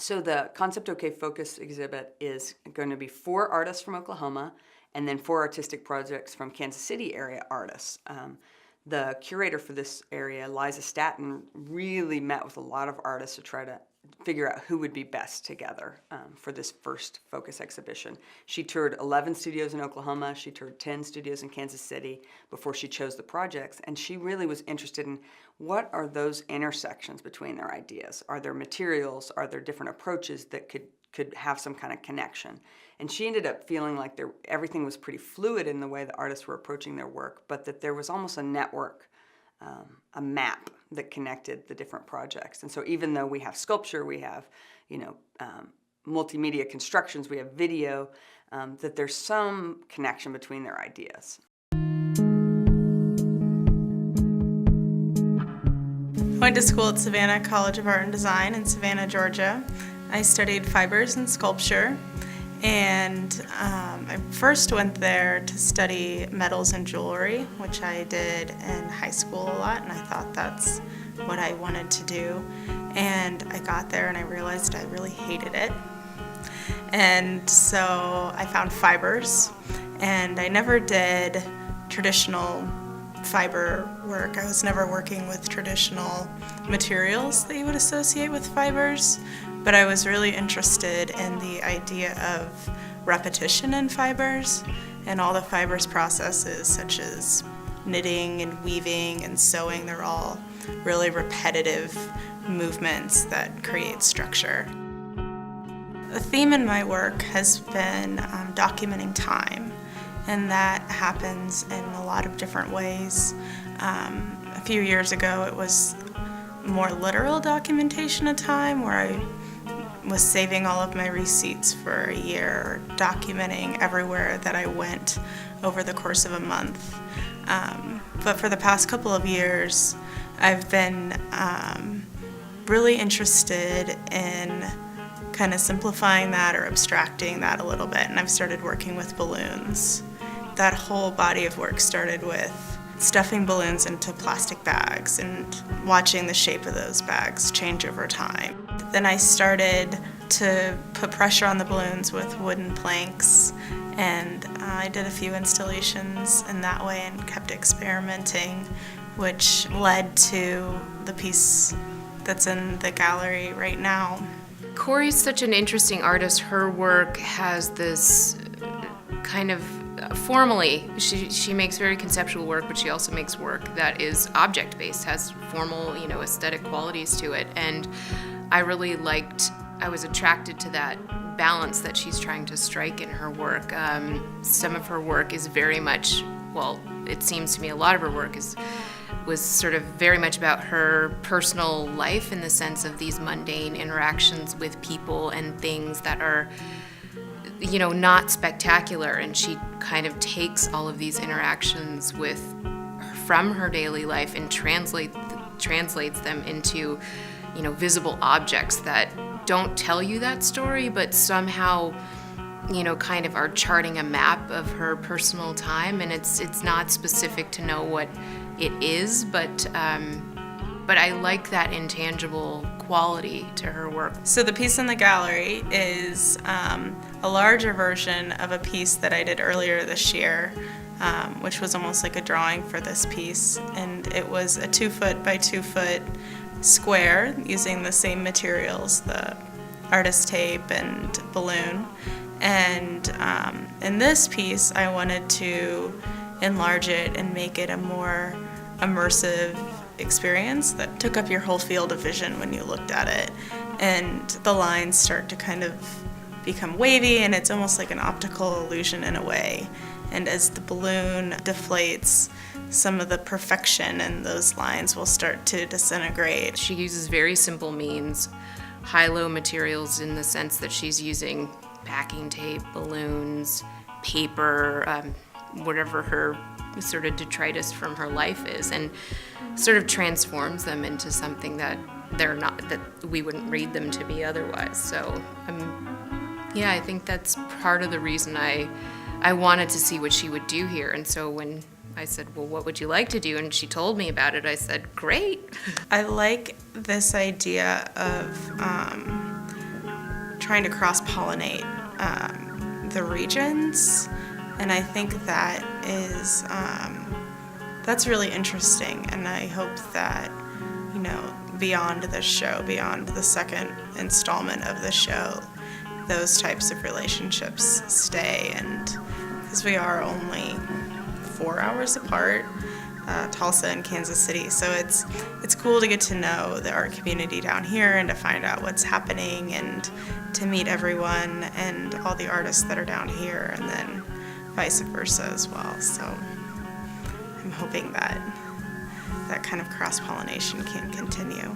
So the Concept OK Focus exhibit is going to be 4 artists from Oklahoma and then 4 artistic projects from Kansas City area artists. The curator for this area, Liza Staton, really met with a lot of artists to try to figure out who would be best together for this first Focus exhibition. She toured 11 studios in Oklahoma, she toured 10 studios in Kansas City before she chose the projects, and she really was interested in what are those intersections between their ideas? Are there materials, are there different approaches that could have some kind of connection? And she ended up feeling like everything was pretty fluid in the way the artists were approaching their work, but that there was almost a network, a map that connected the different projects. And so even though we have sculpture, we have, multimedia constructions, we have video, that there's some connection between their ideas. I went to school at Savannah College of Art and Design in Savannah, Georgia. I studied fibers and sculpture, and I first went there to study metals and jewelry, which I did in high school a lot, and I thought that's what I wanted to do. And I got there and I realized I really hated it. And so I found fibers, and I never did traditional fiber work. I was never working with traditional materials that you would associate with fibers, but I was really interested in the idea of repetition in fibers and all the fibers processes such as knitting and weaving and sewing. They're all really repetitive movements that create structure. The theme in my work has been documenting time, and that happens in a lot of different ways. A few years ago it was more literal documentation of time, where I was saving all of my receipts for a year, documenting everywhere that I went over the course of a month. But for the past couple of years, I've been really interested in kind of simplifying that or abstracting that a little bit, and I've started working with balloons. That whole body of work started with stuffing balloons into plastic bags and watching the shape of those bags change over time. Then I started to put pressure on the balloons with wooden planks, and I did a few installations in that way and kept experimenting, which led to the piece that's in the gallery right now. Cory's such an interesting artist. Her work has this kind of formally, she makes very conceptual work, but she also makes work that is object-based, has formal, aesthetic qualities to it. And I was attracted to that balance that she's trying to strike in her work. Some of her work is very much, it seems to me a lot of her work was sort of very much about her personal life, in the sense of these mundane interactions with people and things that are not spectacular, and she kind of takes all of these interactions from her daily life and translates them into visible objects that don't tell you that story, but somehow kind of are charting a map of her personal time. And it's not specific to know what it is, but I like that intangible quality to her work. So the piece in the gallery is a larger version of a piece that I did earlier this year, which was almost like a drawing for this piece. And it was a 2-foot by 2-foot square using the same materials, the artist tape and balloon. And in this piece, I wanted to enlarge it and make it a more immersive experience that took up your whole field of vision when you looked at it. And the lines start to kind of become wavy, and it's almost like an optical illusion in a way. And as the balloon deflates, some of the perfection in those lines will start to disintegrate. She uses very simple means, high-low materials, in the sense that she's using packing tape, balloons, paper, whatever her sort of detritus from her life is, and sort of transforms them into something that they're not, that we wouldn't read them to be otherwise. So I think that's part of the reason I wanted to see what she would do here. And so when I said, well, what would you like to do? And she told me about it, I said, great. I like this idea of trying to cross-pollinate the regions, and I think that is that's really interesting, and I hope that, you know, beyond the show, beyond the second installment of the show, those types of relationships stay, and because we are only 4 hours apart, Tulsa and Kansas City, so it's cool to get to know the art community down here and to find out what's happening and to meet everyone and all the artists that are down here, and then vice versa as well. So I'm hoping that that kind of cross-pollination can continue.